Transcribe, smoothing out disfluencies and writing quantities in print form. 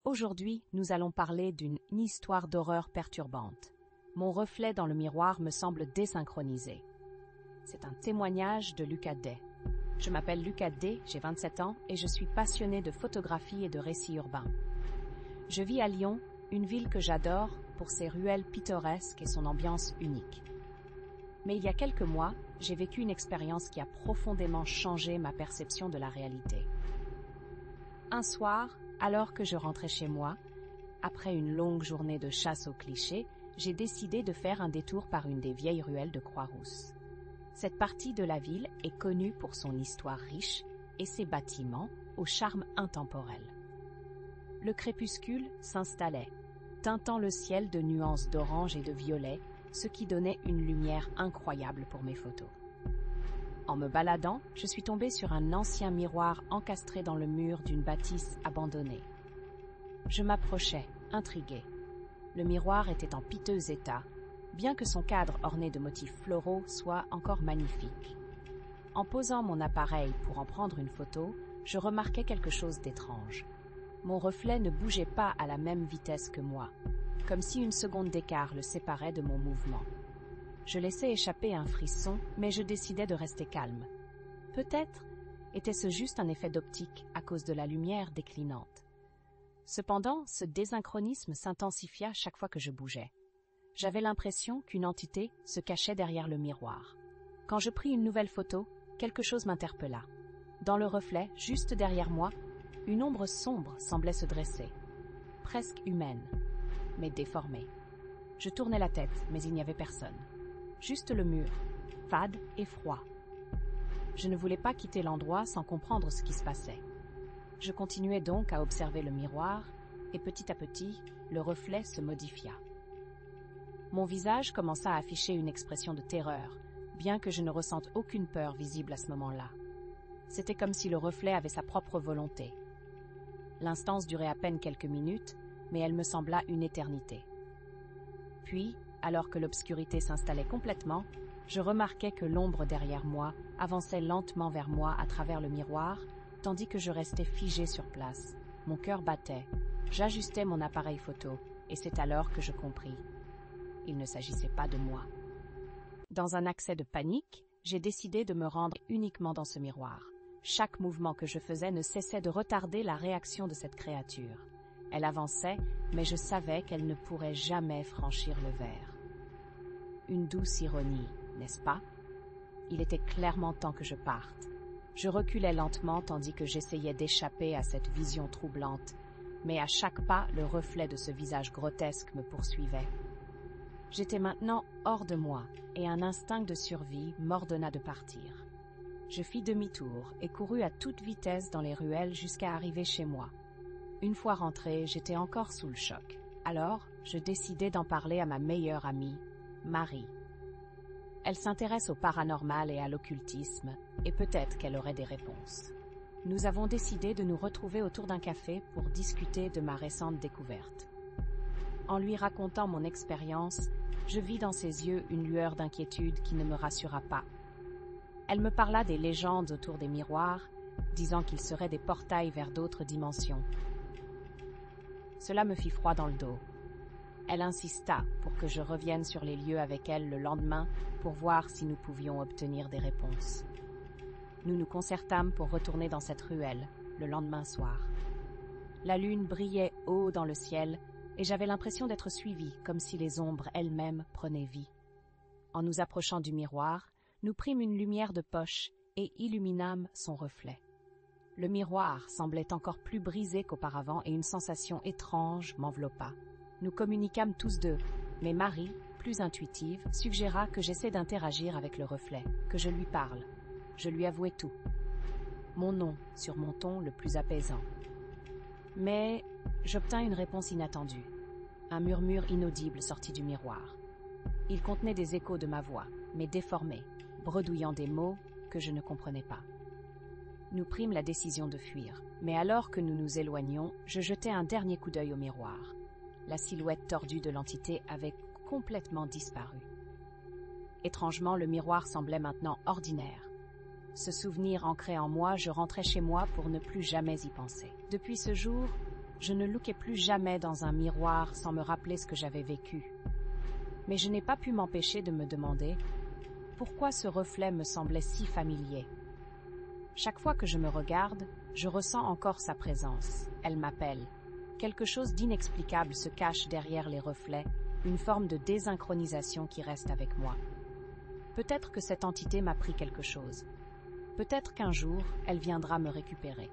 Aujourd'hui, nous allons parler d'une histoire d'horreur perturbante. Mon reflet dans le miroir me semble désynchronisé. C'est un témoignage de Lucas Day. Je m'appelle Lucas Day, j'ai 27 ans et je suis passionné de photographie et de récits urbains. Je vis à Lyon, une ville que j'adore pour ses ruelles pittoresques et son ambiance unique. Mais il y a quelques mois, j'ai vécu une expérience qui a profondément changé ma perception de la réalité. Un soir, alors que je rentrais chez moi, après une longue journée de chasse aux clichés, j'ai décidé de faire un détour par une des vieilles ruelles de Croix-Rousse. Cette partie de la ville est connue pour son histoire riche et ses bâtiments au charme intemporel. Le crépuscule s'installait, teintant le ciel de nuances d'orange et de violet, ce qui donnait une lumière incroyable pour mes photos. En me baladant, je suis tombée sur un ancien miroir encastré dans le mur d'une bâtisse abandonnée. Je m'approchais, intriguée. Le miroir était en piteux état, bien que son cadre orné de motifs floraux soit encore magnifique. En posant mon appareil pour en prendre une photo, je remarquai quelque chose d'étrange. Mon reflet ne bougeait pas à la même vitesse que moi, comme si une seconde d'écart le séparait de mon mouvement. Je laissais échapper un frisson, mais je décidai de rester calme. Peut-être était-ce juste un effet d'optique à cause de la lumière déclinante. Cependant, ce désynchronisme s'intensifia chaque fois que je bougeais. J'avais l'impression qu'une entité se cachait derrière le miroir. Quand je pris une nouvelle photo, quelque chose m'interpella. Dans le reflet, juste derrière moi, une ombre sombre semblait se dresser, presque humaine, mais déformée. Je tournai la tête, mais il n'y avait personne. Juste le mur, fade et froid. Je ne voulais pas quitter l'endroit sans comprendre ce qui se passait. Je continuais donc à observer le miroir, et petit à petit, le reflet se modifia. Mon visage commença à afficher une expression de terreur, bien que je ne ressente aucune peur visible à ce moment-là. C'était comme si le reflet avait sa propre volonté. L'instance durait à peine quelques minutes, mais elle me sembla une éternité. Puis, alors que l'obscurité s'installait complètement, je remarquai que l'ombre derrière moi avançait lentement vers moi à travers le miroir, tandis que je restais figée sur place. Mon cœur battait. J'ajustais mon appareil photo, et c'est alors que je compris. Il ne s'agissait pas de moi. Dans un accès de panique, j'ai décidé de me rendre uniquement dans ce miroir. Chaque mouvement que je faisais ne cessait de retarder la réaction de cette créature. Elle avançait, mais je savais qu'elle ne pourrait jamais franchir le verre. Une douce ironie, n'est-ce pas? Il était clairement temps que je parte. Je reculais lentement tandis que j'essayais d'échapper à cette vision troublante, mais à chaque pas, le reflet de ce visage grotesque me poursuivait. J'étais maintenant hors de moi, et un instinct de survie m'ordonna de partir. Je fis demi-tour et courus à toute vitesse dans les ruelles jusqu'à arriver chez moi. Une fois rentrée, j'étais encore sous le choc. Alors, je décidai d'en parler à ma meilleure amie, Marie. Elle s'intéresse au paranormal et à l'occultisme, et peut-être qu'elle aurait des réponses. Nous avons décidé de nous retrouver autour d'un café pour discuter de ma récente découverte. En lui racontant mon expérience, je vis dans ses yeux une lueur d'inquiétude qui ne me rassura pas. Elle me parla des légendes autour des miroirs, disant qu'ils seraient des portails vers d'autres dimensions. Cela me fit froid dans le dos. Elle insista pour que je revienne sur les lieux avec elle le lendemain pour voir si nous pouvions obtenir des réponses. Nous nous concertâmes pour retourner dans cette ruelle, le lendemain soir. La lune brillait haut dans le ciel et j'avais l'impression d'être suivie, comme si les ombres elles-mêmes prenaient vie. En nous approchant du miroir, nous prîmes une lumière de poche et illuminâmes son reflet. Le miroir semblait encore plus brisé qu'auparavant et une sensation étrange m'enveloppa. Nous communiquâmes tous deux, mais Marie, plus intuitive, suggéra que j'essaie d'interagir avec le reflet, que je lui parle. Je lui avouai tout. Mon nom sur mon ton le plus apaisant. Mais j'obtins une réponse inattendue. Un murmure inaudible sortit du miroir. Il contenait des échos de ma voix, mais déformés, bredouillant des mots que je ne comprenais pas. Nous prîmes la décision de fuir, mais alors que nous nous éloignions, je jetai un dernier coup d'œil au miroir. La silhouette tordue de l'entité avait complètement disparu. Étrangement, le miroir semblait maintenant ordinaire. Ce souvenir ancré en moi, je rentrais chez moi pour ne plus jamais y penser. Depuis ce jour, Je ne lookais plus jamais dans un miroir sans me rappeler ce que j'avais vécu. Mais je n'ai pas pu m'empêcher de me demander pourquoi ce reflet me semblait si familier. Chaque fois que je me regarde, je ressens encore sa présence. Elle m'appelle. Quelque chose d'inexplicable se cache derrière les reflets, une forme de désynchronisation qui reste avec moi. Peut-être que cette entité m'a pris quelque chose. Peut-être qu'un jour, elle viendra me récupérer.